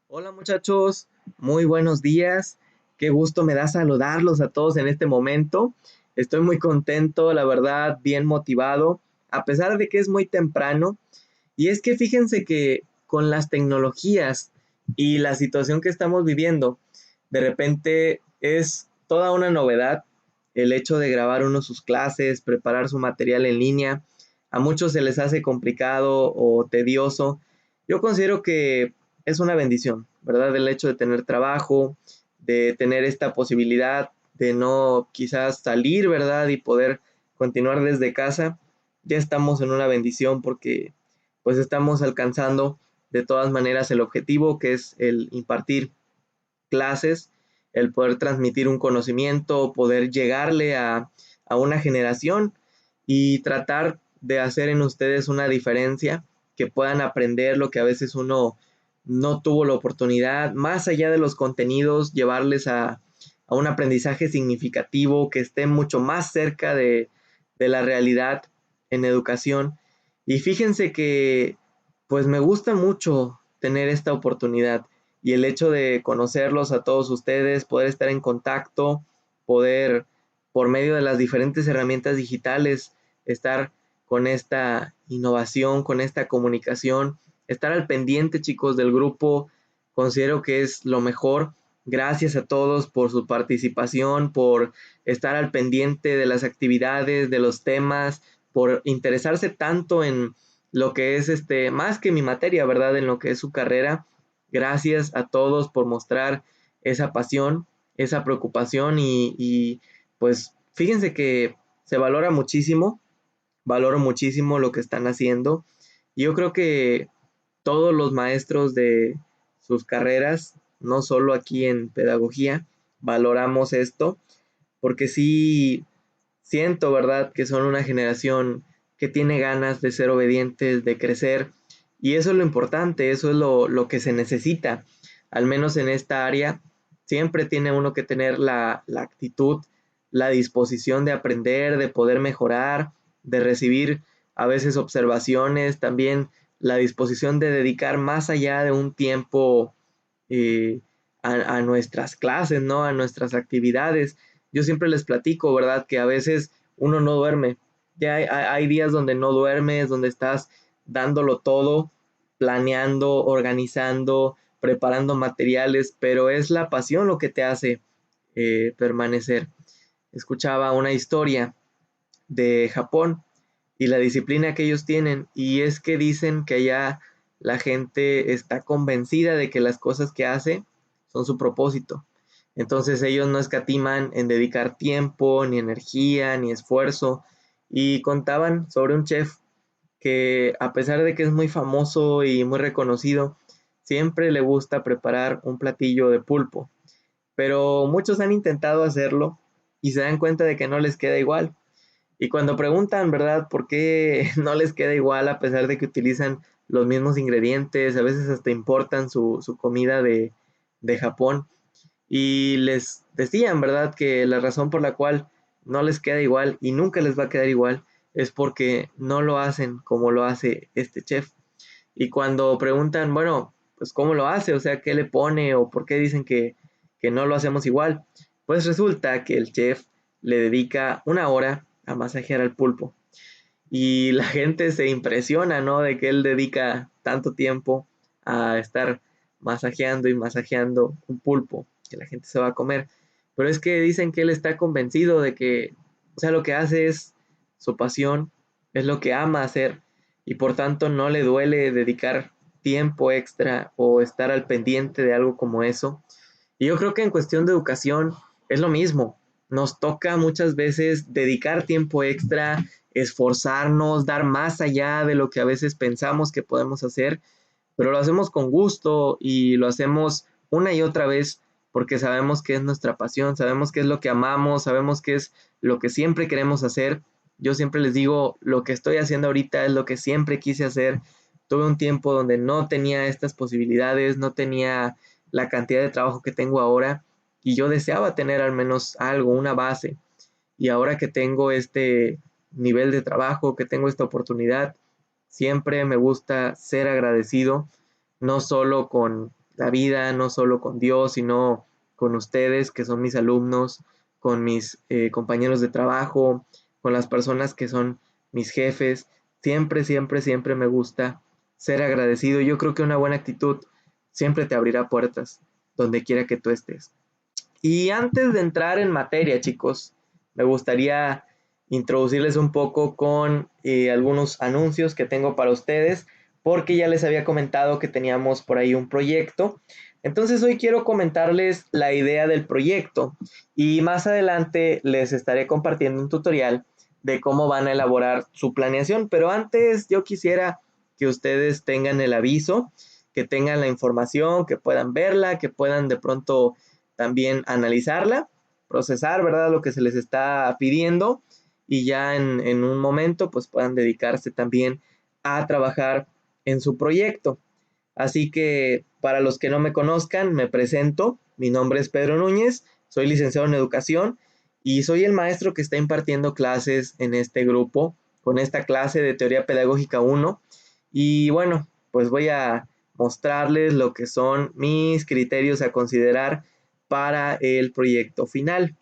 Hola muchachos, muy buenos días. Qué gusto me da saludarlos a todos en este momento. Estoy muy contento, la verdad, bien motivado, a pesar de que es muy temprano. Y es que fíjense que con las tecnologías y la situación que estamos viviendo, de repente es toda una novedad el hecho de grabar uno sus clases, preparar su material en línea. A muchos se les hace complicado o tedioso. Yo considero que es una bendición, ¿verdad? El hecho de tener trabajo, de tener esta posibilidad de no quizás salir, ¿verdad? Y poder continuar desde casa. Ya estamos en una bendición porque pues estamos alcanzando de todas maneras el objetivo que es el impartir clases, el poder transmitir un conocimiento, poder llegarle a una generación y tratar de hacer en ustedes una diferencia, que puedan aprender lo que a veces uno no tuvo la oportunidad, más allá de los contenidos, llevarles a un aprendizaje significativo que esté mucho más cerca de la realidad en educación. Y fíjense que pues me gusta mucho tener esta oportunidad y el hecho de conocerlos a todos ustedes, poder estar en contacto, poder por medio de las diferentes herramientas digitales estar con esta innovación, con esta comunicación, estar al pendiente, chicos, del grupo, considero que es lo mejor. Gracias a todos por su participación, por estar al pendiente de las actividades, de los temas, por interesarse tanto en lo que es más que mi materia, ¿verdad? En lo que es su carrera. Gracias a todos por mostrar esa pasión, esa preocupación pues fíjense que se valoro muchísimo lo que están haciendo. Y yo creo que todos los maestros de sus carreras, no solo aquí en pedagogía, valoramos esto, porque sí siento, ¿verdad?, que son una generación que tiene ganas de ser obedientes, de crecer, y eso es lo importante, eso es lo que se necesita, al menos en esta área, siempre tiene uno que tener la actitud, la disposición de aprender, de poder mejorar, de recibir a veces observaciones, también la disposición de dedicar más allá de un tiempo eh, a nuestras clases, ¿no? A nuestras actividades. Yo siempre les platico, ¿verdad? Que a veces uno no duerme. Ya hay días donde no duermes, donde estás dándolo todo, planeando, organizando, preparando materiales, pero es la pasión lo que te hace permanecer. Escuchaba una historia de Japón y la disciplina que ellos tienen, y es que dicen que allá la gente está convencida de que las cosas que hace son su propósito. Entonces ellos no escatiman en dedicar tiempo, ni energía, ni esfuerzo. Y contaban sobre un chef que a pesar de que es muy famoso y muy reconocido, siempre le gusta preparar un platillo de pulpo. Pero muchos han intentado hacerlo y se dan cuenta de que no les queda igual. Y cuando preguntan, ¿verdad?, por qué no les queda igual a pesar de que utilizan los mismos ingredientes, a veces hasta importan su comida de Japón, y les decían, ¿verdad?, que la razón por la cual no les queda igual y nunca les va a quedar igual es porque no lo hacen como lo hace este chef. Y cuando preguntan, bueno, pues cómo lo hace, o sea, qué le pone o por qué dicen que no lo hacemos igual, pues resulta que el chef le dedica una hora a masajear al pulpo. Y la gente se impresiona, ¿no? De que él dedica tanto tiempo a estar masajeando y masajeando un pulpo que la gente se va a comer. Pero es que dicen que él está convencido de que, o sea, lo que hace es su pasión, es lo que ama hacer y por tanto no le duele dedicar tiempo extra o estar al pendiente de algo como eso. Y yo creo que en cuestión de educación es lo mismo. Nos toca muchas veces dedicar tiempo extra, esforzarnos, dar más allá de lo que a veces pensamos que podemos hacer, pero lo hacemos con gusto y lo hacemos una y otra vez porque sabemos que es nuestra pasión, sabemos que es lo que amamos, sabemos que es lo que siempre queremos hacer. Yo siempre les digo, lo que estoy haciendo ahorita es lo que siempre quise hacer. Tuve un tiempo donde no tenía estas posibilidades, no tenía la cantidad de trabajo que tengo ahora y yo deseaba tener al menos algo, una base. Y ahora que tengo este nivel de trabajo, que tengo esta oportunidad, siempre me gusta ser agradecido, no solo con la vida, no solo con Dios, sino con ustedes, que son mis alumnos, con mis compañeros de trabajo, con las personas que son mis jefes. Siempre, siempre, siempre me gusta ser agradecido. Yo creo que una buena actitud siempre te abrirá puertas donde quiera que tú estés. Y antes de entrar en materia, chicos, me gustaría introducirles un poco con algunos anuncios que tengo para ustedes, porque ya les había comentado que teníamos por ahí un proyecto. Entonces hoy quiero comentarles la idea del proyecto y más adelante les estaré compartiendo un tutorial de cómo van a elaborar su planeación. Pero antes yo quisiera que ustedes tengan el aviso, que tengan la información, que puedan verla, que puedan de pronto también analizarla, procesar, ¿verdad? Lo que se les está pidiendo y ya en un momento pues puedan dedicarse también a trabajar en su proyecto. Así que para los que no me conozcan, me presento. Mi nombre es Pedro Núñez, soy licenciado en educación y soy el maestro que está impartiendo clases en este grupo, con esta clase de teoría pedagógica 1. Y bueno, pues voy a mostrarles lo que son mis criterios a considerar para el proyecto final.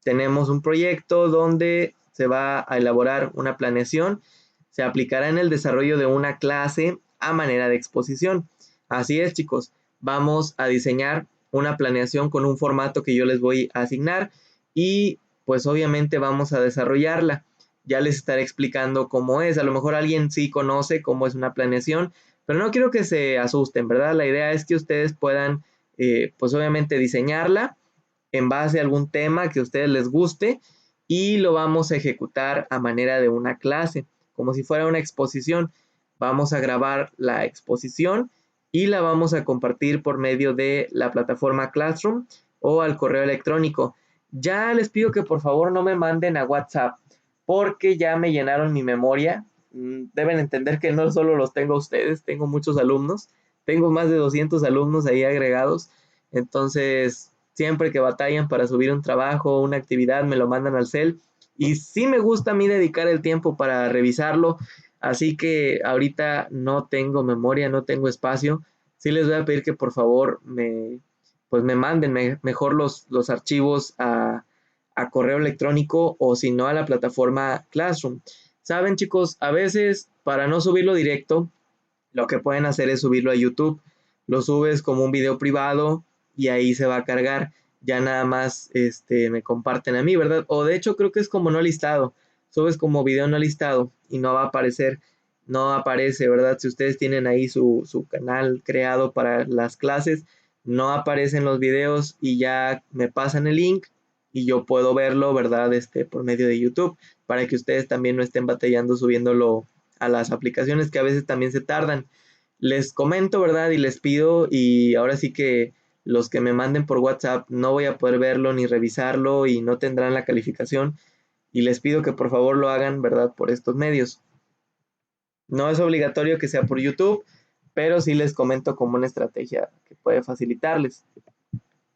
Tenemos un proyecto donde se va a elaborar una planeación, se aplicará en el desarrollo de una clase a manera de exposición. Así es, chicos, vamos a diseñar una planeación con un formato que yo les voy a asignar y pues obviamente vamos a desarrollarla. Ya les estaré explicando cómo es. A lo mejor alguien sí conoce cómo es una planeación, pero no quiero que se asusten, ¿verdad? La idea es que ustedes puedan, pues obviamente diseñarla en base a algún tema que a ustedes les guste y lo vamos a ejecutar a manera de una clase, como si fuera una exposición. Vamos a grabar la exposición y la vamos a compartir por medio de la plataforma Classroom o al correo electrónico. Ya les pido que por favor no me manden a WhatsApp porque ya me llenaron mi memoria. Deben entender que no solo los tengo a ustedes, tengo muchos alumnos, tengo más de 200 alumnos ahí agregados. Entonces, siempre que batallan para subir un trabajo o una actividad, me lo mandan al cel. Y sí me gusta a mí dedicar el tiempo para revisarlo. Así que ahorita no tengo memoria, no tengo espacio. Sí les voy a pedir que por favor pues me manden mejor los archivos a correo electrónico o si no a la plataforma Classroom. Saben, chicos, a veces para no subirlo directo, lo que pueden hacer es subirlo a YouTube. Lo subes como un video privado y ahí se va a cargar. Ya nada más me comparten a mí, ¿verdad? O de hecho creo que es como no listado. Subes como video no listado y no va a aparecer, no aparece, ¿verdad? Si ustedes tienen ahí su canal creado para las clases, no aparecen los videos y ya me pasan el link y yo puedo verlo, ¿verdad? Por medio de YouTube, para que ustedes también no estén batallando subiéndolo a las aplicaciones que a veces también se tardan. Les comento, ¿verdad? Y les pido, y ahora sí que los que me manden por WhatsApp no voy a poder verlo ni revisarlo y no tendrán la calificación. Y les pido que por favor lo hagan, ¿verdad? Por estos medios. No es obligatorio que sea por YouTube, pero sí les comento como una estrategia que puede facilitarles.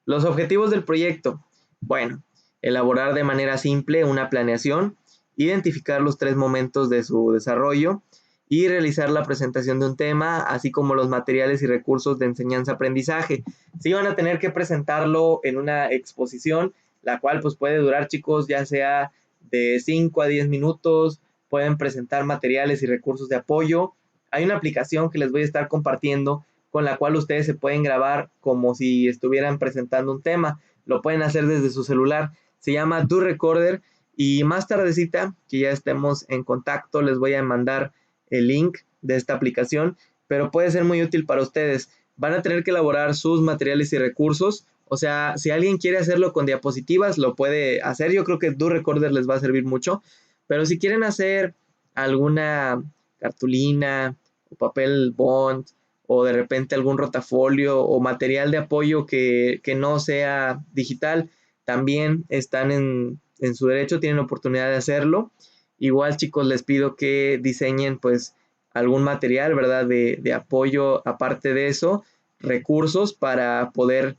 Los objetivos del proyecto. Bueno, elaborar de manera simple una planeación, identificar los 3 momentos de su desarrollo y realizar la presentación de un tema, así como los materiales y recursos de enseñanza-aprendizaje. Sí van a tener que presentarlo en una exposición, la cual pues puede durar, chicos, ya sea de 5 a 10 minutos, pueden presentar materiales y recursos de apoyo. Hay una aplicación que les voy a estar compartiendo con la cual ustedes se pueden grabar como si estuvieran presentando un tema. Lo pueden hacer desde su celular. Se llama Do Recorder y más tardecita, que ya estemos en contacto, les voy a mandar el link de esta aplicación, pero puede ser muy útil para ustedes. Van a tener que elaborar sus materiales y recursos. O sea, si alguien quiere hacerlo con diapositivas, lo puede hacer. Yo creo que Do Recorder les va a servir mucho. Pero si quieren hacer alguna cartulina o papel bond o de repente algún rotafolio o material de apoyo que no sea digital, también están en su derecho, tienen oportunidad de hacerlo. Igual, chicos, les pido que diseñen pues algún material, ¿verdad? De apoyo, aparte de eso, recursos para poder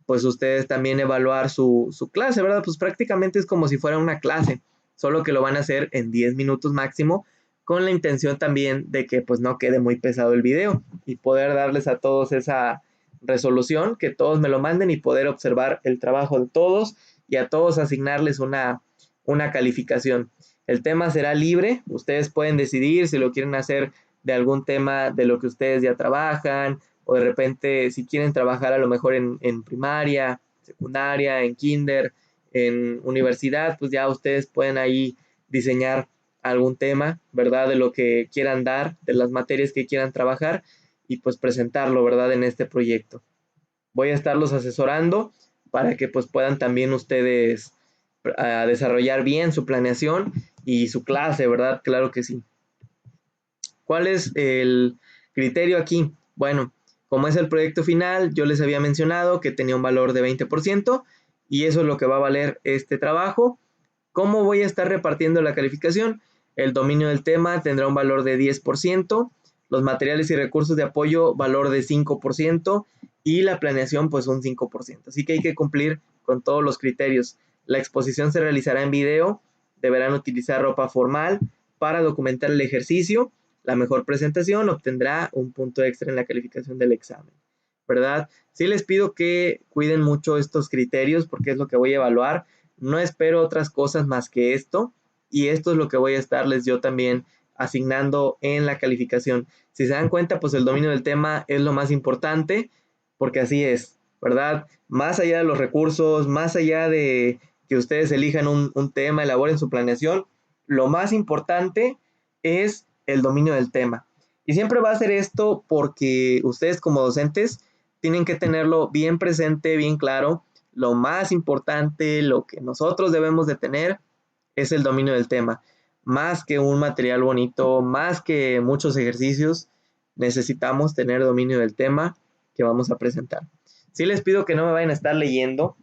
pues ustedes también evaluar su clase, ¿verdad? Pues prácticamente es como si fuera una clase, solo que lo van a hacer en 10 minutos máximo con la intención también de que pues no quede muy pesado el video y poder darles a todos esa resolución, que todos me lo manden y poder observar el trabajo de todos y a todos asignarles una calificación. El tema será libre, ustedes pueden decidir si lo quieren hacer de algún tema de lo que ustedes ya trabajan, o de repente si quieren trabajar a lo mejor en primaria, secundaria, en kinder, en universidad, pues ya ustedes pueden ahí diseñar algún tema, ¿verdad? De lo que quieran dar, de las materias que quieran trabajar y pues presentarlo, ¿verdad? En este proyecto. Voy a estarlos asesorando para que pues puedan también ustedes desarrollar bien su planeación y su clase, ¿verdad? Claro que sí. ¿Cuál es el criterio aquí? Bueno, como es el proyecto final, yo les había mencionado que tenía un valor de 20% y eso es lo que va a valer este trabajo. ¿Cómo voy a estar repartiendo la calificación? El dominio del tema tendrá un valor de 10%, los materiales y recursos de apoyo valor de 5% y la planeación pues un 5%. Así que hay que cumplir con todos los criterios. La exposición se realizará en video, deberán utilizar ropa formal para documentar el ejercicio. La mejor presentación obtendrá un punto extra en la calificación del examen, ¿verdad? Sí les pido que cuiden mucho estos criterios porque es lo que voy a evaluar. No espero otras cosas más que esto y esto es lo que voy a estarles yo también asignando en la calificación. Si se dan cuenta, pues el dominio del tema es lo más importante porque así es, ¿verdad? Más allá de los recursos, más allá de que ustedes elijan un tema, elaboren su planeación, lo más importante es el dominio del tema. Y siempre va a ser esto porque ustedes como docentes tienen que tenerlo bien presente, bien claro. Lo más importante, lo que nosotros debemos de tener es el dominio del tema. Más que un material bonito, más que muchos ejercicios, necesitamos tener dominio del tema que vamos a presentar. Sí les pido que no me vayan a estar leyendo.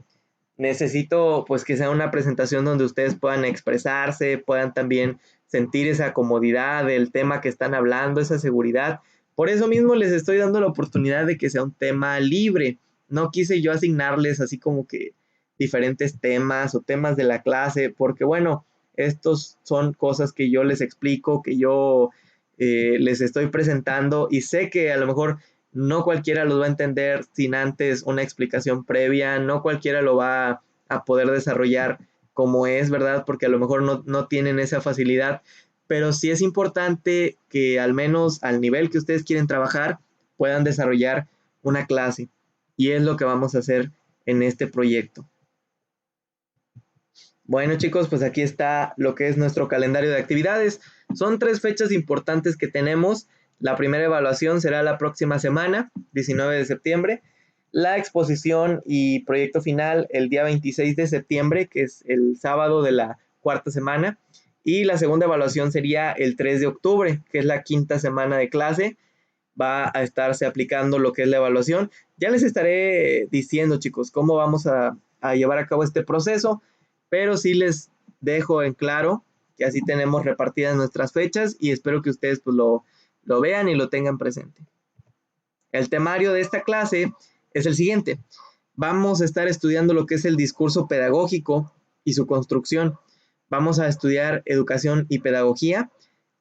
Necesito pues que sea una presentación donde ustedes puedan expresarse, puedan también sentir esa comodidad del tema que están hablando, esa seguridad. Por eso mismo les estoy dando la oportunidad de que sea un tema libre. No quise yo asignarles así como que diferentes temas o temas de la clase, porque bueno, estos son cosas que yo les explico, que yo les estoy presentando y sé que a lo mejor no cualquiera los va a entender sin antes una explicación previa, no cualquiera lo va a poder desarrollar como es, ¿verdad? Porque a lo mejor no tienen esa facilidad, pero sí es importante que al menos al nivel que ustedes quieren trabajar puedan desarrollar una clase y es lo que vamos a hacer en este proyecto. Bueno chicos, pues aquí está lo que es nuestro calendario de actividades. Son 3 fechas importantes que tenemos. La primera evaluación será la próxima semana, 19 de septiembre. La exposición y proyecto final el día 26 de septiembre, que es el sábado de la cuarta semana. Y la segunda evaluación sería el 3 de octubre, que es la quinta semana de clase. Va a estarse aplicando lo que es la evaluación. Ya les estaré diciendo, chicos, cómo vamos a llevar a cabo este proceso, pero sí les dejo en claro que así tenemos repartidas nuestras fechas y espero que ustedes pues lo vean y lo tengan presente. El temario de esta clase es el siguiente. Vamos a estar estudiando lo que es el discurso pedagógico y su construcción. Vamos a estudiar educación y pedagogía,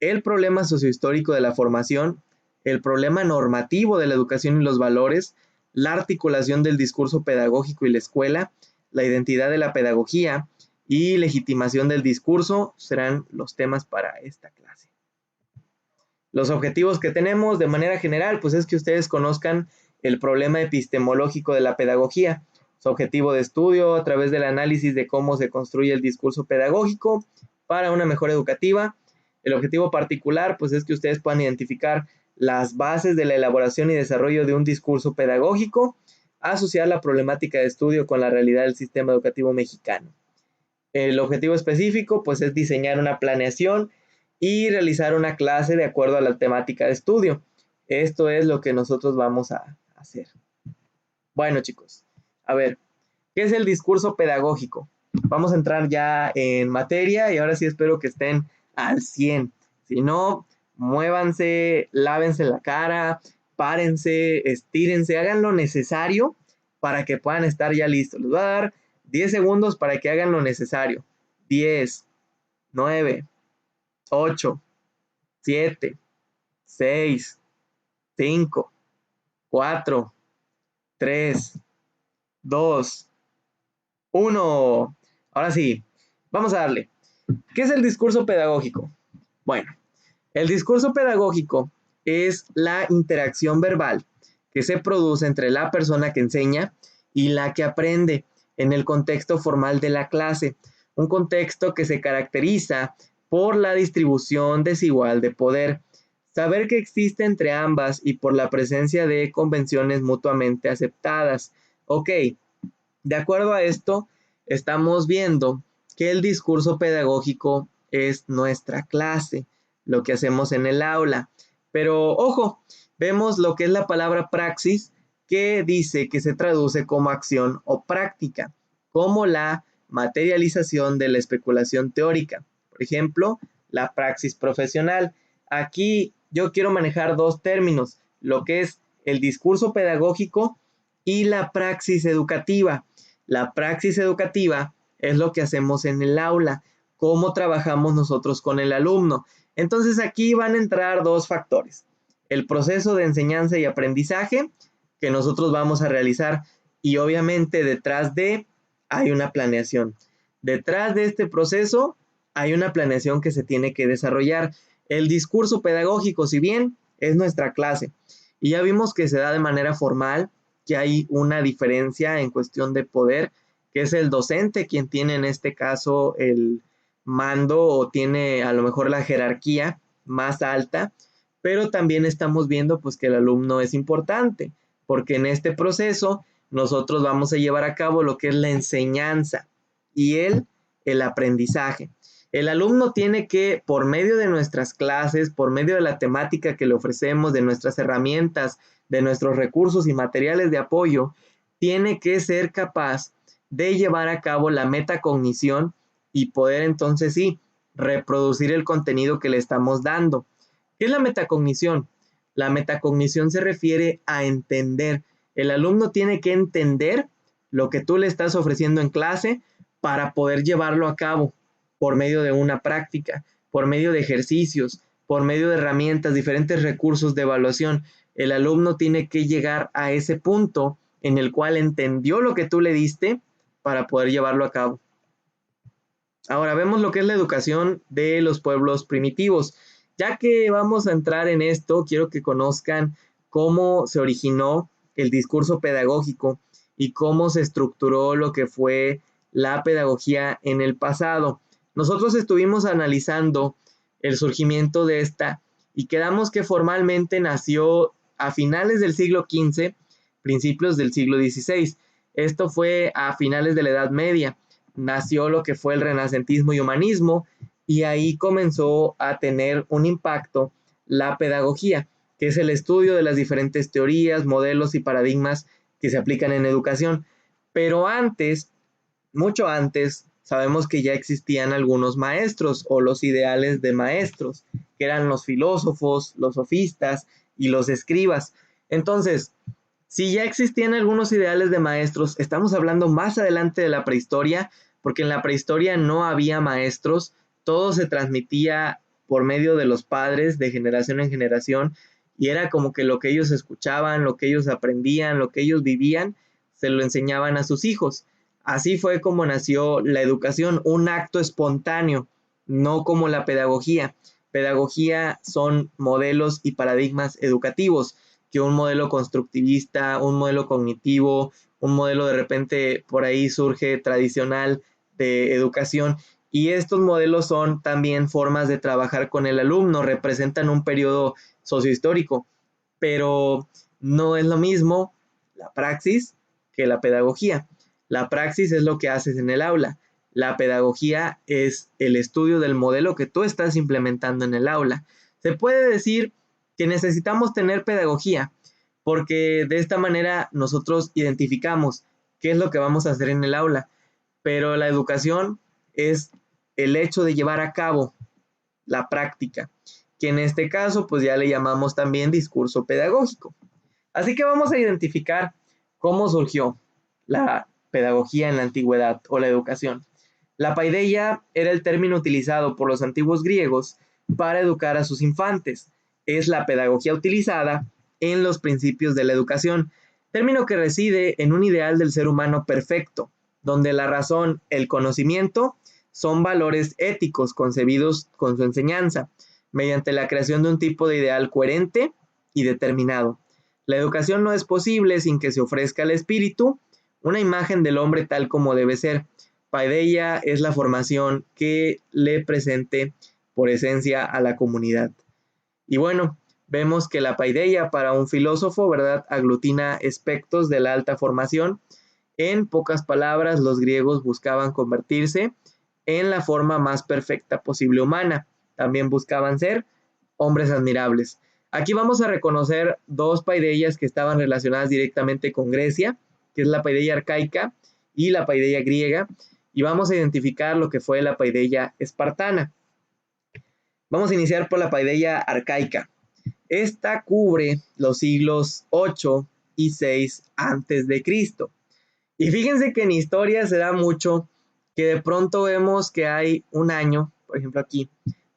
el problema sociohistórico de la formación, el problema normativo de la educación y los valores, la articulación del discurso pedagógico y la escuela, la identidad de la pedagogía y legitimación del discurso serán los temas para esta clase. Los objetivos que tenemos de manera general, pues es que ustedes conozcan el problema epistemológico de la pedagogía, su objetivo de estudio a través del análisis de cómo se construye el discurso pedagógico para una mejora educativa. El objetivo particular, pues es que ustedes puedan identificar las bases de la elaboración y desarrollo de un discurso pedagógico, asociar la problemática de estudio con la realidad del sistema educativo mexicano. El objetivo específico, pues es diseñar una planeación y realizar una clase de acuerdo a la temática de estudio. Esto es lo que nosotros vamos a hacer. Bueno, chicos, a ver, ¿qué es el discurso pedagógico? Vamos a entrar ya en materia y ahora sí espero que estén al 100. Si no, muévanse, lávense la cara, párense, estírense, hagan lo necesario para que puedan estar ya listos. Les voy a dar 10 segundos para que hagan lo necesario. 10, 9, 8, 7, 6, 5, 4, 3, 2, 1. Ahora sí, vamos a darle. ¿Qué es el discurso pedagógico? Bueno, el discurso pedagógico es la interacción verbal que se produce entre la persona que enseña y la que aprende en el contexto formal de la clase, un contexto que se caracteriza por la distribución desigual de poder, saber que existe entre ambas y por la presencia de convenciones mutuamente aceptadas. Ok, de acuerdo a esto, estamos viendo que el discurso pedagógico es nuestra clase, lo que hacemos en el aula. Pero ojo, vemos lo que es la palabra praxis, que dice que se traduce como acción o práctica, como la materialización de la especulación teórica. Por ejemplo, la praxis profesional. Aquí yo quiero manejar dos términos, lo que es el discurso pedagógico y la praxis educativa. La praxis educativa es lo que hacemos en el aula, cómo trabajamos nosotros con el alumno. Entonces aquí van a entrar dos factores. El proceso de enseñanza y aprendizaje que nosotros vamos a realizar y obviamente detrás de hay una planeación. Detrás de este proceso hay una planeación que se tiene que desarrollar. El discurso pedagógico, si bien es nuestra clase, y ya vimos que se da de manera formal, que hay una diferencia en cuestión de poder, que es el docente quien tiene en este caso el mando o tiene a lo mejor la jerarquía más alta, pero también estamos viendo pues que el alumno es importante, porque en este proceso nosotros vamos a llevar a cabo lo que es la enseñanza y el aprendizaje. El alumno tiene que, por medio de nuestras clases, por medio de la temática que le ofrecemos, de nuestras herramientas, de nuestros recursos y materiales de apoyo, tiene que ser capaz de llevar a cabo la metacognición y poder entonces sí reproducir el contenido que le estamos dando. ¿Qué es la metacognición? La metacognición se refiere a entender. El alumno tiene que entender lo que tú le estás ofreciendo en clase para poder llevarlo a cabo por medio de una práctica, por medio de ejercicios, por medio de herramientas, diferentes recursos de evaluación. El alumno tiene que llegar a ese punto en el cual entendió lo que tú le diste para poder llevarlo a cabo. Ahora vemos lo que es la educación de los pueblos primitivos. Ya que vamos a entrar en esto, quiero que conozcan cómo se originó el discurso pedagógico y cómo se estructuró lo que fue la pedagogía en el pasado. Nosotros estuvimos analizando el surgimiento de esta y quedamos que formalmente nació a finales del siglo XV, principios del siglo XVI. Esto fue a finales de la Edad Media. Nació lo que fue el renacentismo y humanismo y ahí comenzó a tener un impacto la pedagogía, que es el estudio de las diferentes teorías, modelos y paradigmas que se aplican en educación. Pero antes, mucho antes, sabemos que ya existían algunos maestros o los ideales de maestros, que eran los filósofos, los sofistas y los escribas. Entonces, si ya existían algunos ideales de maestros, estamos hablando más adelante de la prehistoria, porque en la prehistoria no había maestros, todo se transmitía por medio de los padres de generación en generación y era como que lo que ellos escuchaban, lo que ellos aprendían, lo que ellos vivían, se lo enseñaban a sus hijos. Así fue como nació la educación, un acto espontáneo, no como la pedagogía. Pedagogía son modelos y paradigmas educativos, que un modelo constructivista, un modelo cognitivo, un modelo de repente por ahí surge tradicional de educación. Y estos modelos son también formas de trabajar con el alumno, representan un periodo sociohistórico, pero no es lo mismo la praxis que la pedagogía. La praxis es lo que haces en el aula. La pedagogía es el estudio del modelo que tú estás implementando en el aula. Se puede decir que necesitamos tener pedagogía, porque de esta manera nosotros identificamos qué es lo que vamos a hacer en el aula, pero la educación es el hecho de llevar a cabo la práctica, que en este caso pues ya le llamamos también discurso pedagógico. Así que vamos a identificar cómo surgió la pedagogía en la antigüedad o la educación. La paideia era el término utilizado por los antiguos griegos para educar a sus infantes. Es la pedagogía utilizada en los principios de la educación, término que reside en un ideal del ser humano perfecto, donde la razón, el conocimiento, son valores éticos concebidos con su enseñanza, mediante la creación de un tipo de ideal coherente y determinado. La educación no es posible sin que se ofrezca al espíritu una imagen del hombre tal como debe ser. Paideia es la formación que le presente por esencia a la comunidad. Y bueno, vemos que la paideia para un filósofo, ¿verdad?, aglutina aspectos de la alta formación. En pocas palabras, los griegos buscaban convertirse en la forma más perfecta posible humana. También buscaban ser hombres admirables. Aquí vamos a reconocer dos paideias que estaban relacionadas directamente con Grecia, que es la paideia arcaica y la paideia griega, y vamos a identificar lo que fue la paideia espartana. Vamos a iniciar por la paideia arcaica. Esta cubre los siglos 8 y 6 antes de Cristo. Y fíjense que en historia se da mucho que de pronto vemos que hay un año, por ejemplo aquí,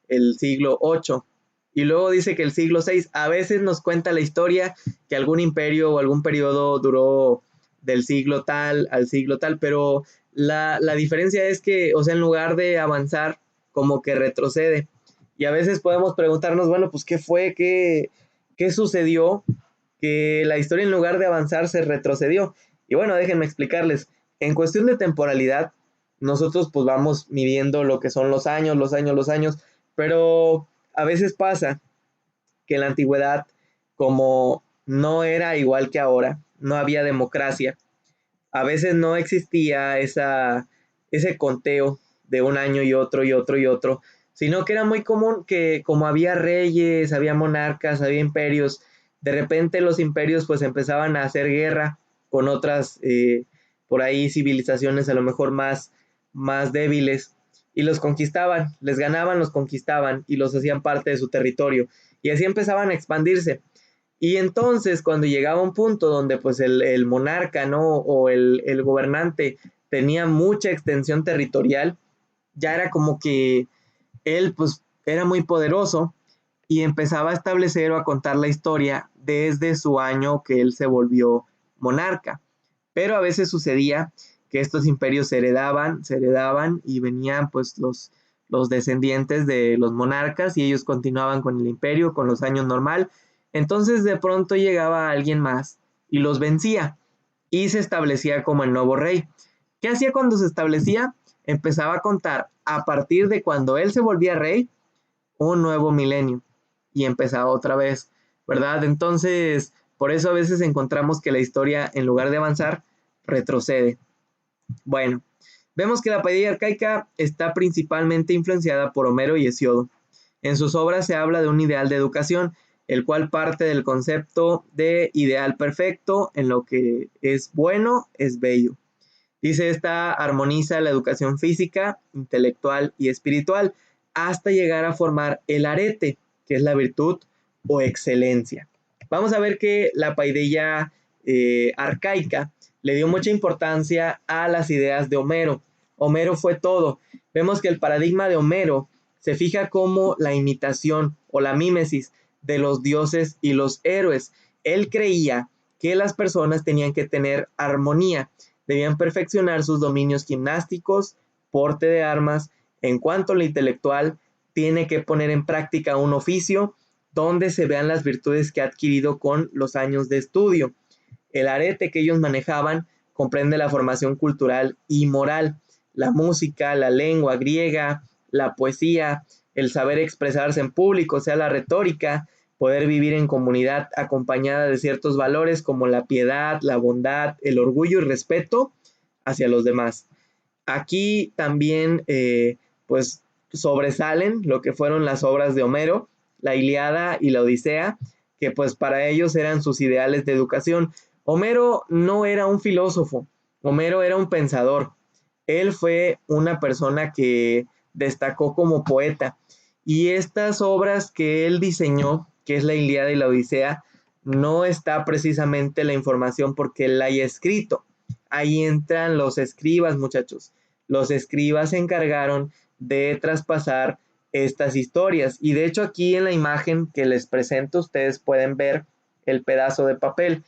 el siglo 8, y luego dice que el siglo 6, a veces nos cuenta la historia que algún imperio o algún periodo duró del siglo tal al siglo tal, pero la diferencia es que, o sea, en lugar de avanzar, como que retrocede. Y a veces podemos preguntarnos, bueno, pues ¿qué fue? ¿Qué sucedió? Que la historia en lugar de avanzar se retrocedió. Y bueno, déjenme explicarles. En cuestión de temporalidad, nosotros pues vamos midiendo lo que son los años, pero a veces pasa que en la antigüedad, como no era igual que ahora, no había democracia, a veces no existía ese conteo de un año y otro y otro y otro, sino que era muy común que como había reyes, había monarcas, había imperios, de repente los imperios pues empezaban a hacer guerra con otras, por ahí civilizaciones a lo mejor más débiles, y los conquistaban, les ganaban, los conquistaban y los hacían parte de su territorio, y así empezaban a expandirse. Y entonces cuando llegaba un punto donde pues el monarca, ¿no?, o el gobernante tenía mucha extensión territorial, ya era como que él pues era muy poderoso y empezaba a establecer o a contar la historia desde su año que él se volvió monarca. Pero a veces sucedía que estos imperios se heredaban y venían pues los descendientes de los monarcas y ellos continuaban con el imperio, con los años normal. Entonces de pronto llegaba alguien más y los vencía y se establecía como el nuevo rey. ¿Qué hacía cuando se establecía? Empezaba a contar a partir de cuando él se volvía rey un nuevo milenio y empezaba otra vez, ¿verdad? Entonces, por eso a veces encontramos que la historia, en lugar de avanzar, retrocede. Bueno, vemos que la paideia arcaica está principalmente influenciada por Homero y Hesíodo. En sus obras se habla de un ideal de educación, el cual parte del concepto de ideal perfecto, en lo que es bueno, es bello. Dice, esta armoniza la educación física, intelectual y espiritual, hasta llegar a formar el arete, que es la virtud o excelencia. Vamos a ver que la paideia arcaica le dio mucha importancia a las ideas de Homero. Homero fue todo. Vemos que el paradigma de Homero se fija como la imitación o la mímesis de los dioses y los héroes. Él creía que las personas tenían que tener armonía, debían perfeccionar sus dominios gimnásticos, porte de armas. En cuanto a lo intelectual, tiene que poner en práctica un oficio donde se vean las virtudes que ha adquirido con los años de estudio. El arete que ellos manejaban comprende la formación cultural y moral, la música, la lengua griega, la poesía, el saber expresarse en público, o sea, la retórica, poder vivir en comunidad acompañada de ciertos valores como la piedad, la bondad, el orgullo y respeto hacia los demás. Aquí también pues sobresalen lo que fueron las obras de Homero, la Ilíada y la Odisea, que pues para ellos eran sus ideales de educación. Homero no era un filósofo, Homero era un pensador. Él fue una persona que destacó como poeta, y estas obras que él diseñó, que es la Ilíada y la Odisea, no está precisamente la información porque él la haya escrito. Ahí entran los escribas, muchachos. Los escribas se encargaron de traspasar estas historias. Y de hecho aquí en la imagen que les presento ustedes pueden ver el pedazo de papel.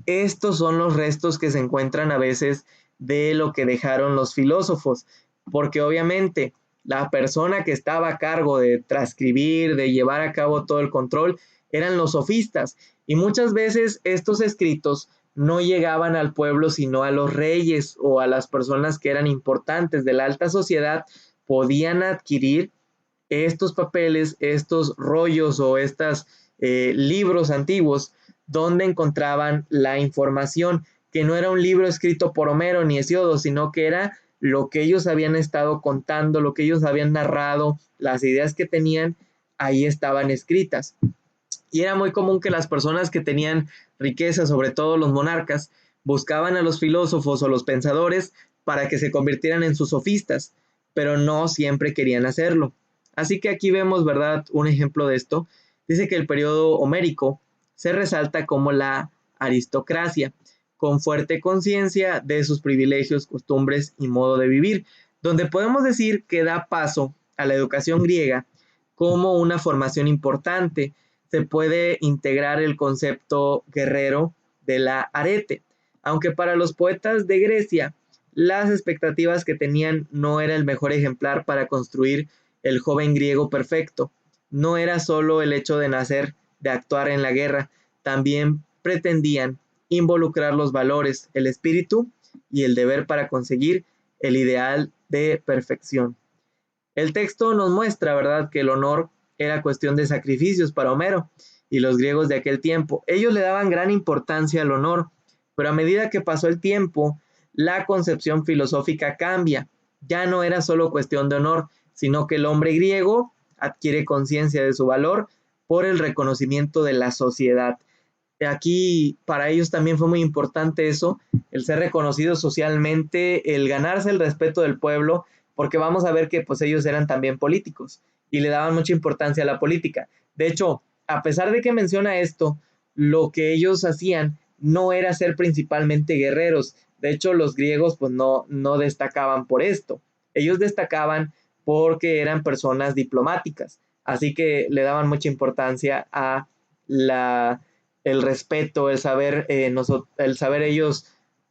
Estos son los restos que se encuentran a veces de lo que dejaron los filósofos, porque obviamente la persona que estaba a cargo de transcribir, de llevar a cabo todo el control, eran los sofistas, y muchas veces estos escritos no llegaban al pueblo, sino a los reyes o a las personas que eran importantes de la alta sociedad, podían adquirir estos papeles, estos rollos o estos libros antiguos donde encontraban la información, que no era un libro escrito por Homero ni Hesíodo, sino que era lo que ellos habían estado contando, lo que ellos habían narrado, las ideas que tenían, ahí estaban escritas. Y era muy común que las personas que tenían riqueza, sobre todo los monarcas, buscaban a los filósofos o los pensadores para que se convirtieran en sus sofistas, pero no siempre querían hacerlo. Así que aquí vemos, ¿verdad?, un ejemplo de esto. Dice que el periodo homérico se resalta como la aristocracia, con fuerte conciencia de sus privilegios, costumbres y modo de vivir, donde podemos decir que da paso a la educación griega como una formación importante. Se puede integrar el concepto guerrero de la arete, aunque para los poetas de Grecia las expectativas que tenían no era el mejor ejemplar para construir el joven griego perfecto. No era solo el hecho de nacer, de actuar en la guerra, también pretendían involucrar los valores, el espíritu y el deber para conseguir el ideal de perfección. El texto nos muestra, ¿verdad?, que el honor era cuestión de sacrificios para Homero y los griegos de aquel tiempo. Ellos le daban gran importancia al honor, pero a medida que pasó el tiempo, la concepción filosófica cambia. Ya no era solo cuestión de honor, sino que el hombre griego adquiere conciencia de su valor por el reconocimiento de la sociedad. Aquí para ellos también fue muy importante eso, el ser reconocido socialmente, el ganarse el respeto del pueblo, porque vamos a ver que pues ellos eran también políticos y le daban mucha importancia a la política. De hecho, a pesar de que menciona esto, lo que ellos hacían no era ser principalmente guerreros. De hecho, los griegos pues no destacaban por esto. Ellos destacaban porque eran personas diplomáticas. Así que le daban mucha importancia a el respeto, el saber ellos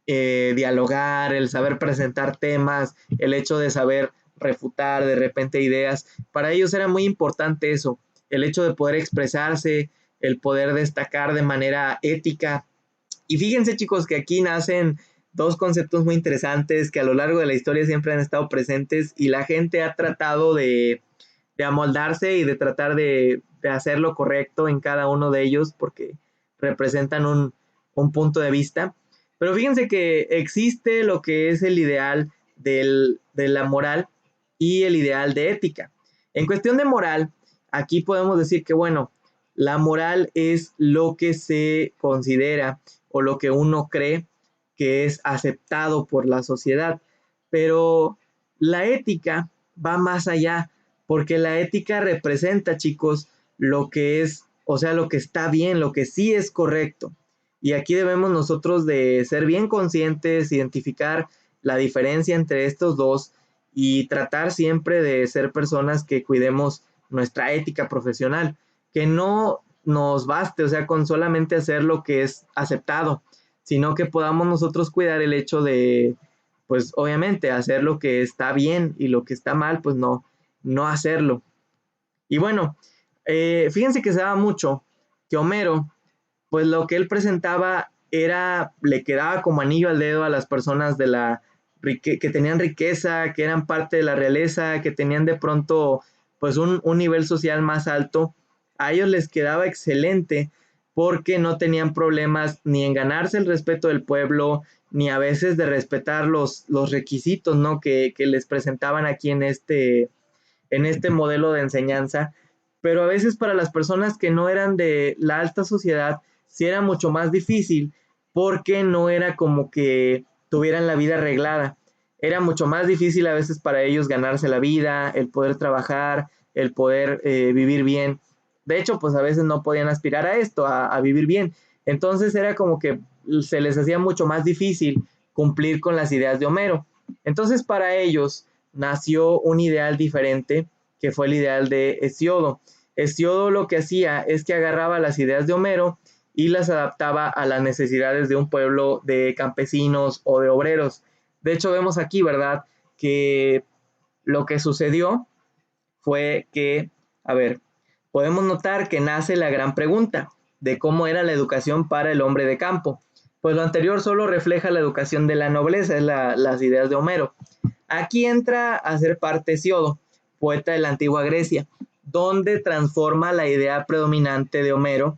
dialogar, el saber presentar temas, el hecho de saber refutar de repente ideas. Para ellos era muy importante eso, el hecho de poder expresarse, el poder destacar de manera ética. Y fíjense, chicos, que aquí nacen dos conceptos muy interesantes que a lo largo de la historia siempre han estado presentes y la gente ha tratado de amoldarse y de tratar de hacer lo correcto en cada uno de ellos porque representan un punto de vista. Pero fíjense que existe lo que es el ideal de la moral y el ideal de ética. En cuestión de moral, aquí podemos decir que, bueno, la moral es lo que se considera o lo que uno cree que es aceptado por la sociedad. Pero la ética va más allá, porque la ética representa, chicos, lo que es, o sea, lo que está bien, lo que sí es correcto. Y aquí debemos nosotros de ser bien conscientes, identificar la diferencia entre estos dos y tratar siempre de ser personas que cuidemos nuestra ética profesional, que no nos baste, o sea, con solamente hacer lo que es aceptado, sino que podamos nosotros cuidar el hecho de, pues obviamente, hacer lo que está bien y lo que está mal, pues no hacerlo. Y bueno, fíjense que se daba mucho que Homero, pues lo que él presentaba le quedaba como anillo al dedo a las personas que tenían riqueza, que eran parte de la realeza, que tenían de pronto pues un nivel social más alto. A ellos les quedaba excelente porque no tenían problemas ni en ganarse el respeto del pueblo, ni a veces de respetar los requisitos, ¿no?, que les presentaban aquí en este modelo de enseñanza. Pero a veces para las personas que no eran de la alta sociedad, sí era mucho más difícil porque no era como que tuvieran la vida arreglada. Era mucho más difícil a veces para ellos ganarse la vida, el poder trabajar, el poder vivir bien. De hecho, pues a veces no podían aspirar a esto, a vivir bien. Entonces era como que se les hacía mucho más difícil cumplir con las ideas de Homero. Entonces para ellos nació un ideal diferente que fue el ideal de Hesíodo. Hesíodo lo que hacía es que agarraba las ideas de Homero y las adaptaba a las necesidades de un pueblo de campesinos o de obreros. De hecho, vemos aquí, ¿verdad?, que lo que sucedió fue que, a ver, podemos notar que nace la gran pregunta de cómo era la educación para el hombre de campo. Pues lo anterior solo refleja la educación de la nobleza, es las ideas de Homero. Aquí entra a ser parte Hesíodo, poeta de la antigua Grecia, donde transforma la idea predominante de Homero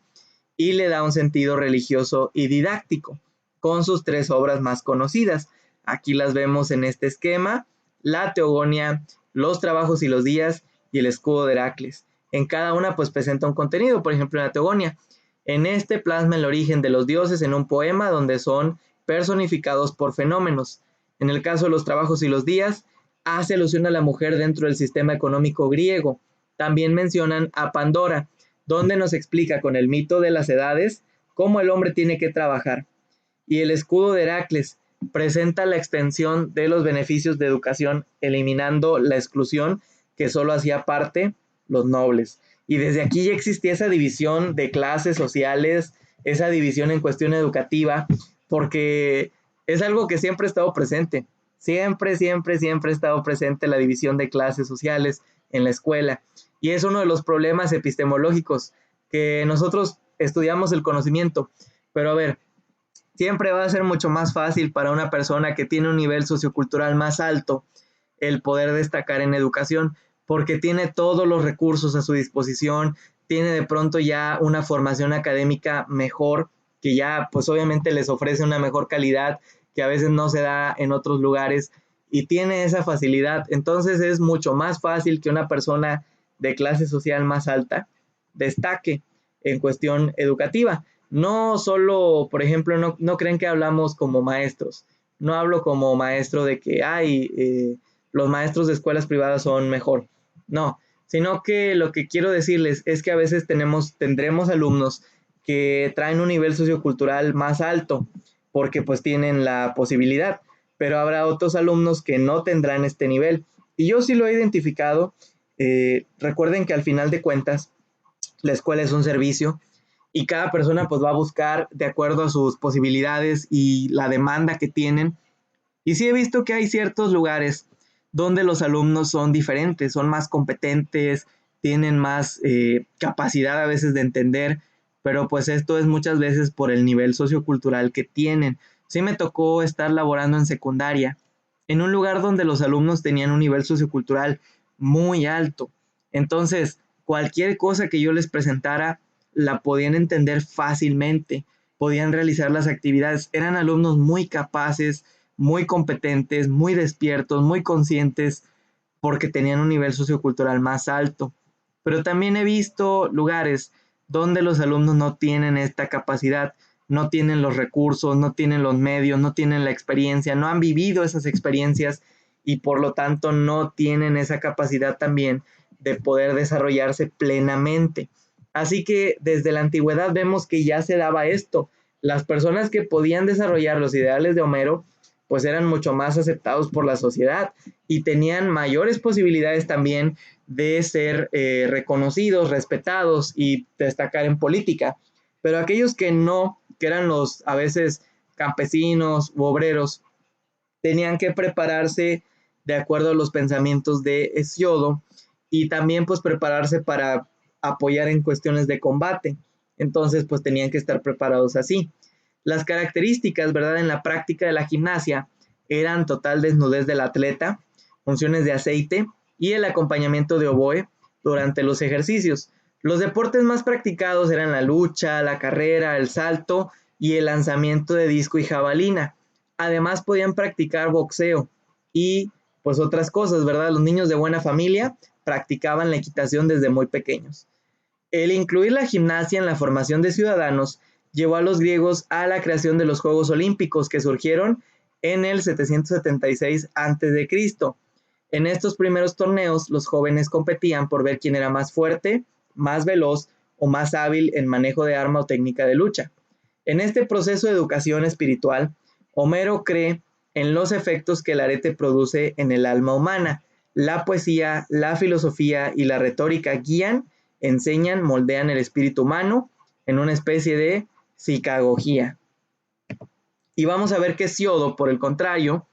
y le da un sentido religioso y didáctico, con sus 3 obras más conocidas. Aquí las vemos en este esquema: la Teogonía, los Trabajos y los Días y el Escudo de Heracles. En cada una pues presenta un contenido. Por ejemplo, en la Teogonía, en este plasma el origen de los dioses en un poema donde son personificados por fenómenos. En el caso de los Trabajos y los Días, hace alusión a la mujer dentro del sistema económico griego. También mencionan a Pandora, donde nos explica con el mito de las edades cómo el hombre tiene que trabajar. Y el Escudo de Heracles presenta la extensión de los beneficios de educación, eliminando la exclusión que solo hacía parte los nobles. Y desde aquí ya existía esa división de clases sociales, esa división en cuestión educativa, porque es algo que siempre ha estado presente. Siempre ha estado presente la división de clases sociales en la escuela. Y es uno de los problemas epistemológicos, que nosotros estudiamos el conocimiento. Pero a ver, siempre va a ser mucho más fácil para una persona que tiene un nivel sociocultural más alto el poder destacar en educación, porque tiene todos los recursos a su disposición, tiene de pronto ya una formación académica mejor, que ya pues obviamente les ofrece una mejor calidad que a veces no se da en otros lugares, y tiene esa facilidad. Entonces es mucho más fácil que una persona de clase social más alta destaque en cuestión educativa. No solo, por ejemplo, no creen que hablamos como maestros. No hablo como maestro de que los maestros de escuelas privadas son mejor. No, sino que lo que quiero decirles es que a veces tendremos alumnos que traen un nivel sociocultural más alto porque pues tienen la posibilidad, pero habrá otros alumnos que no tendrán este nivel. Y yo sí lo he identificado. Recuerden que al final de cuentas la escuela es un servicio y cada persona pues va a buscar de acuerdo a sus posibilidades y la demanda que tienen. Y sí he visto que hay ciertos lugares donde los alumnos son diferentes, son más competentes, tienen más capacidad a veces de entender, pero pues esto es muchas veces por el nivel sociocultural que tienen. Sí me tocó estar laborando en secundaria, en un lugar donde los alumnos tenían un nivel sociocultural muy alto. Entonces, cualquier cosa que yo les presentara la podían entender fácilmente, podían realizar las actividades. Eran alumnos muy capaces, muy competentes, muy despiertos, muy conscientes, porque tenían un nivel sociocultural más alto. Pero también he visto lugares donde los alumnos no tienen esta capacidad, no tienen los recursos, no tienen los medios, no tienen la experiencia, no han vivido esas experiencias y por lo tanto no tienen esa capacidad también de poder desarrollarse plenamente. Así que desde la antigüedad vemos que ya se daba esto. Las personas que podían desarrollar los ideales de Homero pues eran mucho más aceptados por la sociedad y tenían mayores posibilidades también de ser reconocidos, respetados y destacar en política. Pero aquellos que no, que eran los a veces campesinos u obreros, tenían que prepararse de acuerdo a los pensamientos de Hesíodo y también pues prepararse para apoyar en cuestiones de combate. Entonces pues tenían que estar preparados así. Las características, ¿verdad?, en la práctica de la gimnasia eran total desnudez del atleta, funciones de aceite y el acompañamiento de oboe durante los ejercicios. Los deportes más practicados eran la lucha, la carrera, el salto y el lanzamiento de disco y jabalina. Además podían practicar boxeo y pues otras cosas, ¿verdad? Los niños de buena familia practicaban la equitación desde muy pequeños. El incluir la gimnasia en la formación de ciudadanos llevó a los griegos a la creación de los Juegos Olímpicos que surgieron en el 776 a.C. En estos primeros torneos, los jóvenes competían por ver quién era más fuerte, más veloz o más hábil en manejo de arma o técnica de lucha. En este proceso de educación espiritual, Homero cree en los efectos que el arete produce en el alma humana, La poesía, la filosofía y la retórica guían, enseñan, moldean el espíritu humano en una especie de psicagogía. Y vamos a ver que Hesíodo, por el contrario,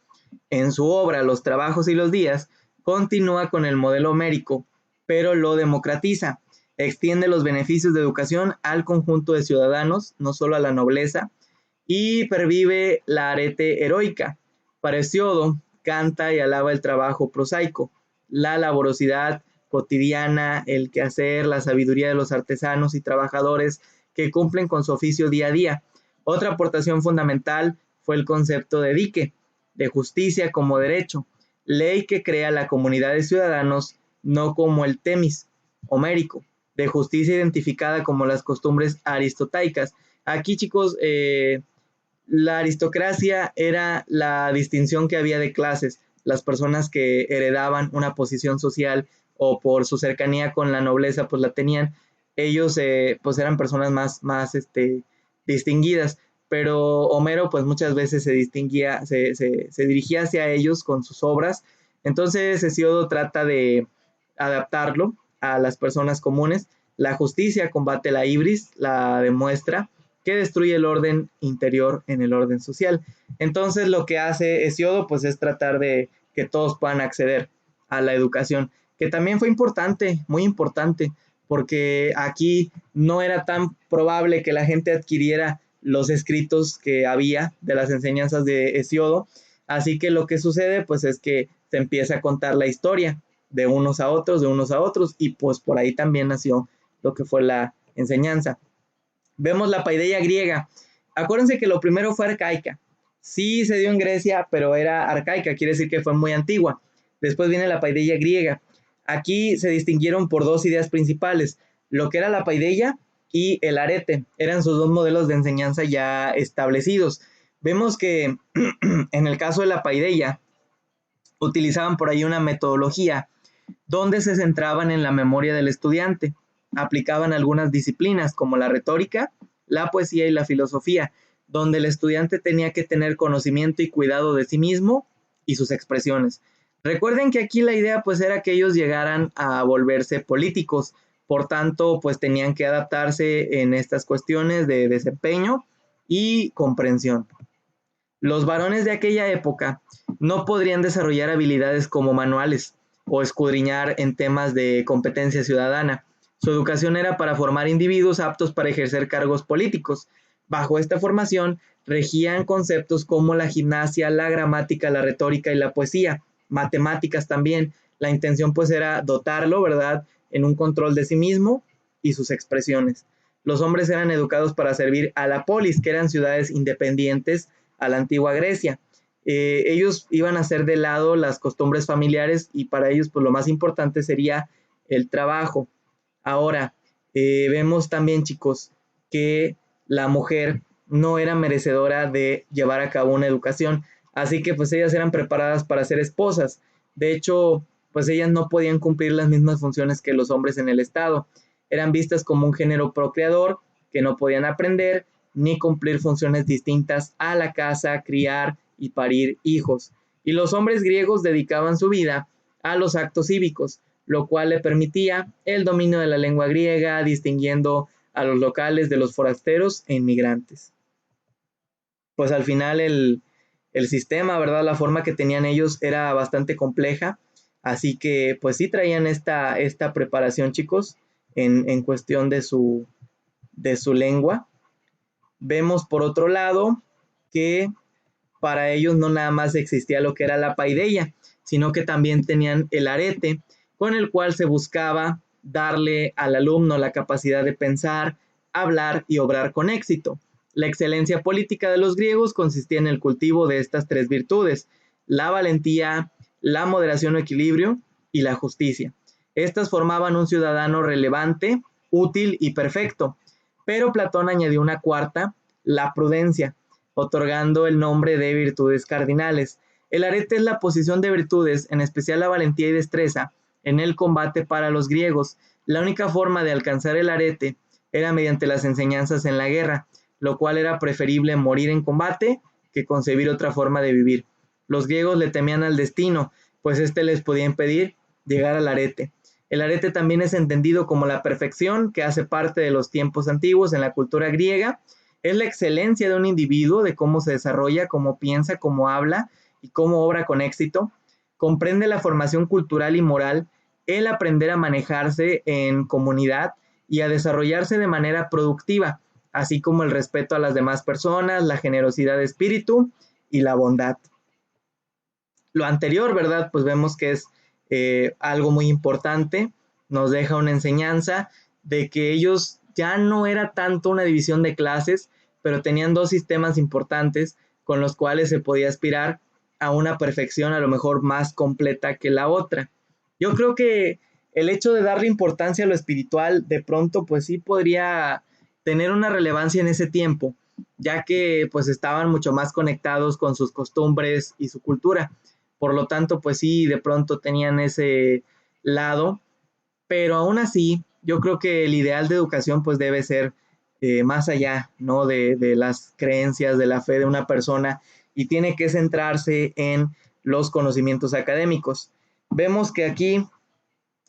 en su obra Los trabajos y los días, continúa con el modelo homérico, pero lo democratiza, extiende los beneficios de educación al conjunto de ciudadanos, no solo a la nobleza, y pervive la arete heroica. Para Hesíodo, canta y alaba el trabajo prosaico, la laborosidad cotidiana, el quehacer, la sabiduría de los artesanos y trabajadores que cumplen con su oficio día a día. Otra aportación fundamental fue el concepto de dique, de justicia como derecho, ley que crea la comunidad de ciudadanos, no como el temis homérico, de justicia identificada como las costumbres aristotaicas. Aquí, chicos, la aristocracia era la distinción que había de clases, las personas que heredaban una posición social o por su cercanía con la nobleza, pues la tenían. Ellos, pues eran personas más distinguidas, pero Homero, pues muchas veces se distinguía, se dirigía hacia ellos con sus obras. Entonces, Hesíodo trata de adaptarlo a las personas comunes. La justicia combate la ibris, la demuestra, que destruye el orden interior en el orden social. Entonces lo que hace Hesíodo pues es tratar de que todos puedan acceder a la educación, que también fue importante, muy importante, porque aquí no era tan probable que la gente adquiriera los escritos que había de las enseñanzas de Hesíodo, así que lo que sucede pues es que se empieza a contar la historia de unos a otros, y pues por ahí también nació lo que fue la enseñanza. Vemos la paideia griega. Acuérdense que lo primero fue arcaica. Sí se dio en Grecia, pero era arcaica, quiere decir que fue muy antigua. Después viene la paideia griega. Aquí se distinguieron por dos ideas principales, lo que era la paideia y el arete. Eran sus dos modelos de enseñanza ya establecidos. Vemos que en el caso de la paideia utilizaban por ahí una metodología donde se centraban en la memoria del estudiante. Aplicaban algunas disciplinas como la retórica, la poesía y la filosofía, donde el estudiante tenía que tener conocimiento y cuidado de sí mismo y sus expresiones. Recuerden que aquí la idea pues era que ellos llegaran a volverse políticos, por tanto pues tenían que adaptarse en estas cuestiones de desempeño y comprensión. Los varones de aquella época no podrían desarrollar habilidades como manuales o escudriñar en temas de competencia ciudadana. Su educación era para formar individuos aptos para ejercer cargos políticos. Bajo esta formación regían conceptos como la gimnasia, la gramática, la retórica y la poesía, matemáticas también. La intención pues era dotarlo, ¿verdad?, en un control de sí mismo y sus expresiones. Los hombres eran educados para servir a la polis, que eran ciudades independientes a la antigua Grecia. Ellos iban a hacer de lado las costumbres familiares y para ellos pues lo más importante sería el trabajo. Ahora, vemos también, chicos, que la mujer no era merecedora de llevar a cabo una educación, así que pues ellas eran preparadas para ser esposas. De hecho, pues ellas no podían cumplir las mismas funciones que los hombres en el Estado. Eran vistas como un género procreador que no podían aprender ni cumplir funciones distintas a la casa, criar y parir hijos. Y los hombres griegos dedicaban su vida a los actos cívicos, lo cual le permitía el dominio de la lengua griega, distinguiendo a los locales de los forasteros e inmigrantes. Pues al final el sistema, ¿verdad?, la forma que tenían ellos era bastante compleja, así que pues sí traían esta preparación, chicos, en cuestión de su lengua. Vemos por otro lado que para ellos no nada más existía lo que era la paideia, sino que también tenían el arete, con el cual se buscaba darle al alumno la capacidad de pensar, hablar y obrar con éxito. La excelencia política de los griegos consistía en el cultivo de estas tres virtudes: la valentía, la moderación o equilibrio y la justicia. Estas formaban un ciudadano relevante, útil y perfecto. Pero Platón añadió una cuarta, la prudencia, otorgando el nombre de virtudes cardinales. El arete es la posición de virtudes, en especial la valentía y destreza, en el combate para los griegos. La única forma de alcanzar el arete era mediante las enseñanzas en la guerra, lo cual era preferible morir en combate que concebir otra forma de vivir. Los griegos le temían al destino pues este les podía impedir llegar al arete. El arete también es entendido como la perfección que hace parte de los tiempos antiguos en la cultura griega. Es la excelencia de un individuo, de cómo se desarrolla, cómo piensa, cómo habla y cómo obra con éxito. Comprende la formación cultural y moral, el aprender a manejarse en comunidad y a desarrollarse de manera productiva, así como el respeto a las demás personas, la generosidad de espíritu y la bondad. Lo anterior, ¿verdad? Pues vemos que es algo muy importante, nos deja una enseñanza de que ellos ya no era tanto una división de clases, pero tenían dos sistemas importantes con los cuales se podía aspirar a una perfección a lo mejor más completa que la otra. Yo creo que el hecho de darle importancia a lo espiritual de pronto pues sí podría tener una relevancia en ese tiempo, ya que pues estaban mucho más conectados con sus costumbres y su cultura. Por lo tanto, pues sí, de pronto tenían ese lado, pero aún así, yo creo que el ideal de educación pues debe ser más allá, ¿no? De las creencias, de la fe de una persona y tiene que centrarse en los conocimientos académicos. Vemos que aquí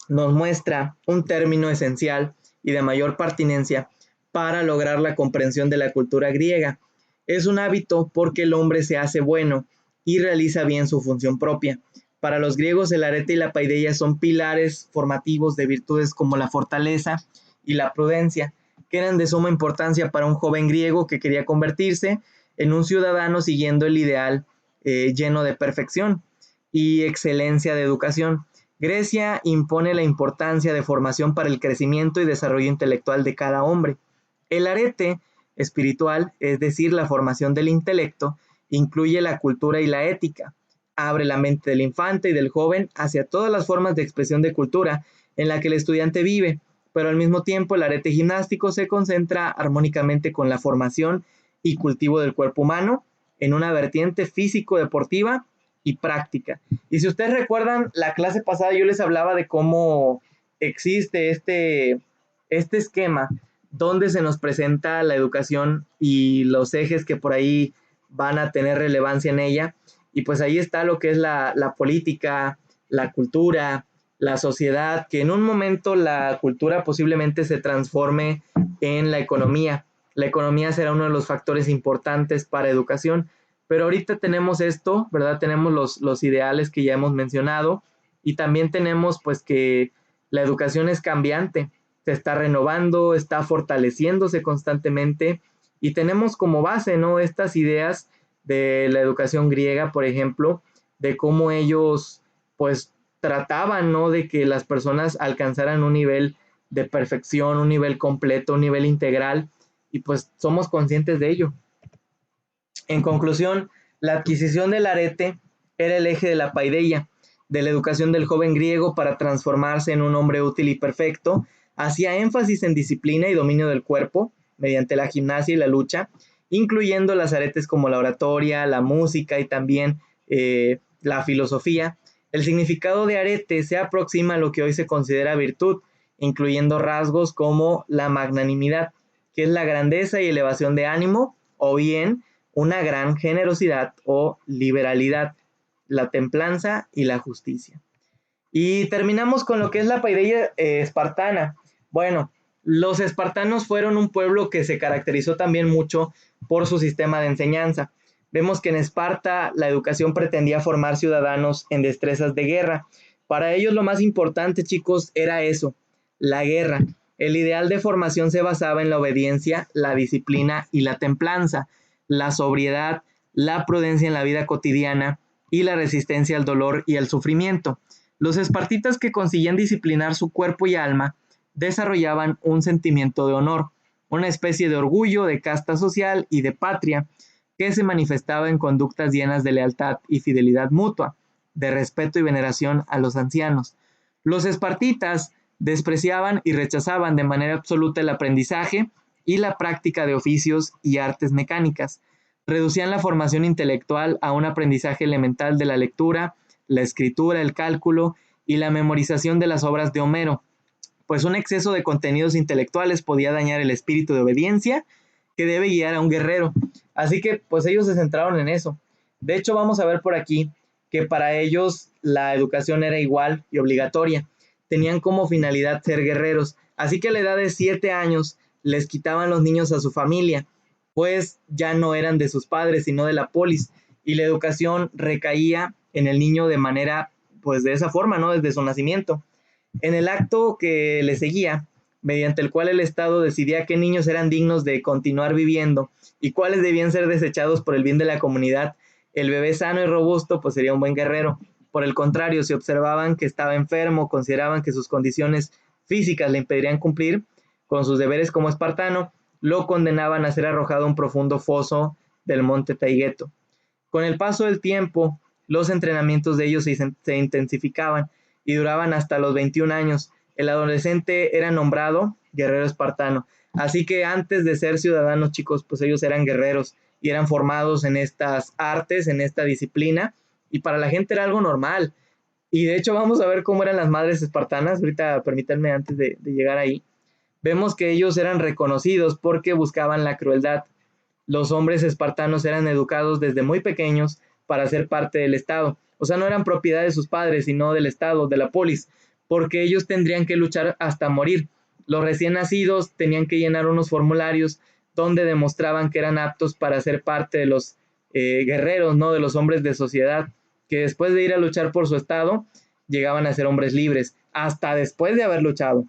nos muestra un término esencial y de mayor pertinencia para lograr la comprensión de la cultura griega. Es un hábito porque el hombre se hace bueno y realiza bien su función propia. Para los griegos el arete y la paideia son pilares formativos de virtudes como la fortaleza y la prudencia, que eran de suma importancia para un joven griego que quería convertirse en un ciudadano siguiendo el ideal lleno de perfección y excelencia de educación. Grecia impone la importancia de formación para el crecimiento y desarrollo intelectual de cada hombre. El arete espiritual, es decir, la formación del intelecto, incluye la cultura y la ética. Abre la mente del infante y del joven hacia todas las formas de expresión de cultura en la que el estudiante vive, pero al mismo tiempo el arete gimnástico se concentra armónicamente con la formación y cultivo del cuerpo humano en una vertiente físico-deportiva y práctica. Y si ustedes recuerdan, la clase pasada yo les hablaba de cómo existe este esquema donde se nos presenta la educación y los ejes que por ahí van a tener relevancia en ella. Y pues ahí está lo que es la política, la cultura, la sociedad, que en un momento la cultura posiblemente se transforme en la economía. La economía será uno de los factores importantes para educación, pero ahorita tenemos esto, ¿verdad? Tenemos los ideales que ya hemos mencionado y también tenemos pues que la educación es cambiante, se está renovando, está fortaleciéndose constantemente y tenemos como base, ¿no? Estas ideas de la educación griega, por ejemplo, de cómo ellos pues trataban, ¿no? De que las personas alcanzaran un nivel de perfección, un nivel completo, un nivel integral y pues somos conscientes de ello. En conclusión, la adquisición del arete era el eje de la paideia, de la educación del joven griego para transformarse en un hombre útil y perfecto. Hacía énfasis en disciplina y dominio del cuerpo mediante la gimnasia y la lucha, incluyendo las aretes como la oratoria, la música y también la filosofía. El significado de arete se aproxima a lo que hoy se considera virtud, incluyendo rasgos como la magnanimidad, que es la grandeza y elevación de ánimo, o bien una gran generosidad o liberalidad, la templanza y la justicia. Y terminamos con lo que es la paideia espartana. Bueno, los espartanos fueron un pueblo que se caracterizó también mucho por su sistema de enseñanza. Vemos que en Esparta la educación pretendía formar ciudadanos en destrezas de guerra. Para ellos lo más importante, chicos, era eso, la guerra. El ideal de formación se basaba en la obediencia, la disciplina y la templanza, la sobriedad, la prudencia en la vida cotidiana y la resistencia al dolor y al sufrimiento. Los espartitas que conseguían disciplinar su cuerpo y alma desarrollaban un sentimiento de honor, una especie de orgullo, de casta social y de patria que se manifestaba en conductas llenas de lealtad y fidelidad mutua, de respeto y veneración a los ancianos. Los espartitas despreciaban y rechazaban de manera absoluta el aprendizaje y la práctica de oficios y artes mecánicas. Reducían la formación intelectual a un aprendizaje elemental de la lectura, la escritura, el cálculo y la memorización de las obras de Homero, pues un exceso de contenidos intelectuales podía dañar el espíritu de obediencia que debe guiar a un guerrero. Así que pues ellos se centraron en eso. De hecho vamos a ver por aquí que para ellos la educación era igual y obligatoria. Tenían como finalidad ser guerreros. Así que a la edad de 7 años les quitaban los niños a su familia, pues ya no eran de sus padres, sino de la polis. Y la educación recaía en el niño de manera, pues de esa forma, ¿no? Desde su nacimiento. En el acto que le seguía, mediante el cual el Estado decidía qué niños eran dignos de continuar viviendo y cuáles debían ser desechados por el bien de la comunidad, el bebé sano y robusto pues sería un buen guerrero. Por el contrario, si observaban que estaba enfermo, consideraban que sus condiciones físicas le impedirían cumplir con sus deberes como espartano, lo condenaban a ser arrojado a un profundo foso del monte Taygeto. Con el paso del tiempo, los entrenamientos de ellos se intensificaban y duraban hasta los 21 años. El adolescente era nombrado guerrero espartano. Así que antes de ser ciudadanos, chicos, pues ellos eran guerreros y eran formados en estas artes, en esta disciplina, y para la gente era algo normal. Y de hecho vamos a ver cómo eran las madres espartanas. Ahorita permítanme antes de llegar ahí. Vemos que ellos eran reconocidos porque buscaban la crueldad. Los hombres espartanos eran educados desde muy pequeños para ser parte del Estado. O sea, no eran propiedad de sus padres, sino del Estado, de la polis, porque ellos tendrían que luchar hasta morir. Los recién nacidos tenían que llenar unos formularios donde demostraban que eran aptos para ser parte de los guerreros, ¿no? De los hombres de sociedad, que después de ir a luchar por su Estado, llegaban a ser hombres libres, hasta después de haber luchado.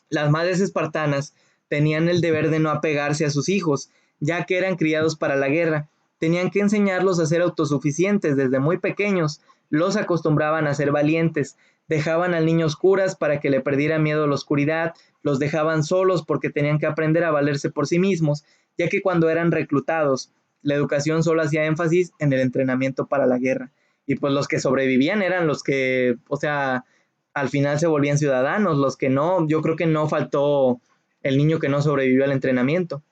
Las madres espartanas tenían el deber de no apegarse a sus hijos, ya que eran criados para la guerra. Tenían que enseñarlos a ser autosuficientes desde muy pequeños, los acostumbraban a ser valientes, dejaban al niño a oscuras para que le perdiera miedo a la oscuridad, los dejaban solos porque tenían que aprender a valerse por sí mismos, ya que cuando eran reclutados, la educación solo hacía énfasis en el entrenamiento para la guerra. Y pues los que sobrevivían eran los que, o sea, al final se volvían ciudadanos, los que no, yo creo que no faltó el niño que no sobrevivió al entrenamiento.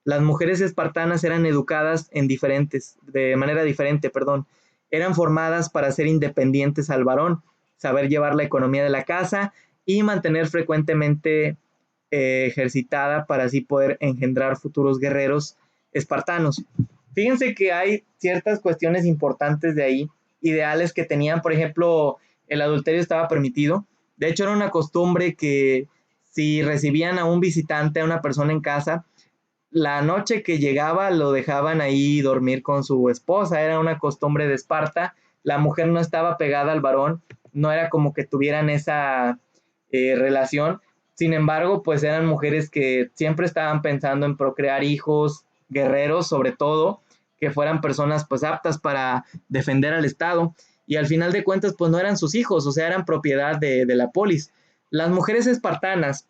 Las mujeres espartanas eran educadas de manera diferente, perdón. Eran formadas para ser independientes al varón, saber llevar la economía de la casa y mantener frecuentemente ejercitada para así poder engendrar futuros guerreros espartanos. Fíjense que hay ciertas cuestiones importantes de ahí, ideales que tenían, por ejemplo, el adulterio estaba permitido. De hecho, era una costumbre que si recibían a un visitante, a una persona en casa, la noche que llegaba lo dejaban ahí dormir con su esposa. Era una costumbre de Esparta. La mujer no estaba pegada al varón, no era como que tuvieran esa relación. Sin embargo, pues eran mujeres que siempre estaban pensando en procrear hijos, guerreros sobre todo, que fueran personas pues aptas para defender al Estado. Y al final de cuentas pues no eran sus hijos, o sea, eran propiedad de la polis. Las mujeres espartanas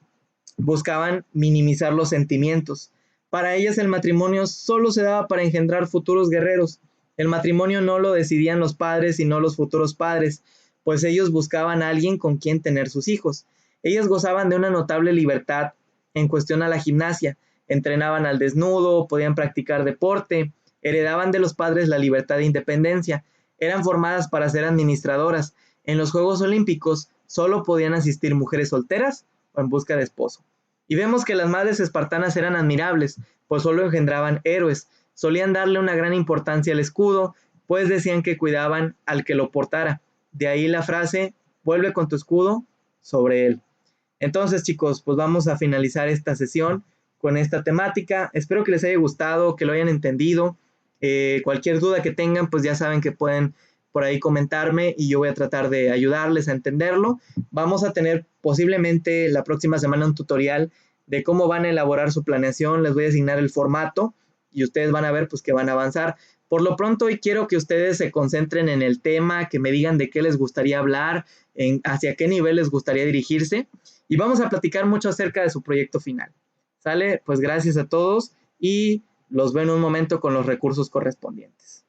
buscaban minimizar los sentimientos. Para ellas el matrimonio solo se daba para engendrar futuros guerreros. El matrimonio no lo decidían los padres, sino los futuros padres, pues ellos buscaban a alguien con quien tener sus hijos. Ellas gozaban de una notable libertad en cuestión a la gimnasia, entrenaban al desnudo, podían practicar deporte, heredaban de los padres la libertad de independencia, eran formadas para ser administradoras. En los Juegos Olímpicos solo podían asistir mujeres solteras o en busca de esposo. Y vemos que las madres espartanas eran admirables, pues solo engendraban héroes, solían darle una gran importancia al escudo, pues decían que cuidaban al que lo portara. De ahí la frase, vuelve con tu escudo sobre él. Entonces, chicos, pues vamos a finalizar esta sesión con esta temática. Espero que les haya gustado, que lo hayan entendido. Cualquier duda que tengan, pues ya saben que pueden por ahí comentarme y yo voy a tratar de ayudarles a entenderlo. Vamos a tener posiblemente la próxima semana un tutorial de cómo van a elaborar su planeación. Les voy a asignar el formato y ustedes van a ver pues que van a avanzar. Por lo pronto hoy quiero que ustedes se concentren en el tema, que me digan de qué les gustaría hablar, hacia qué nivel les gustaría dirigirse y vamos a platicar mucho acerca de su proyecto final. ¿Sale? Pues gracias a todos y los veo en un momento con los recursos correspondientes.